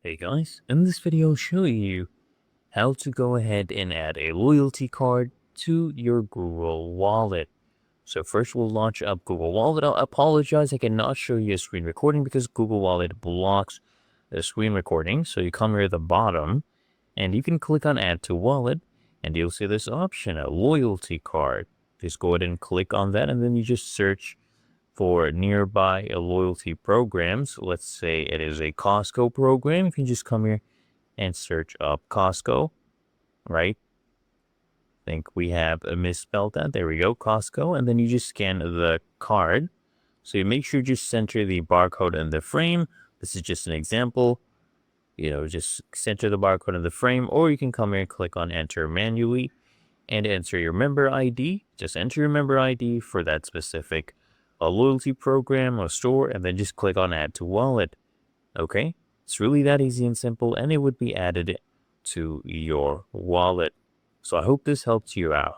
Hey guys, in this video I'll show you how to go ahead and add a loyalty card to your Google Wallet. So first we'll launch up Google Wallet. I apologize, I cannot show you a screen recording because Google Wallet blocks the screen recording. So you come here at the bottom and you can click on Add to Wallet and you'll see this option, a loyalty card. Just go ahead and click on that and then you just search for nearby loyalty programs. Let's say it is a Costco program. You can just come here and search up Costco, right? I think we have misspelled that. There we go, Costco. And then you just scan the card. So you make sure you just center the barcode in the frame. This is just an example. Just center the barcode in the frame, or you can come here and click on enter manually and enter your member ID. Just enter your member ID for that specific loyalty program or store, and then just click on add to wallet. Okay, it's really that easy and simple, and it would be added to your wallet. So I hope this helped you out.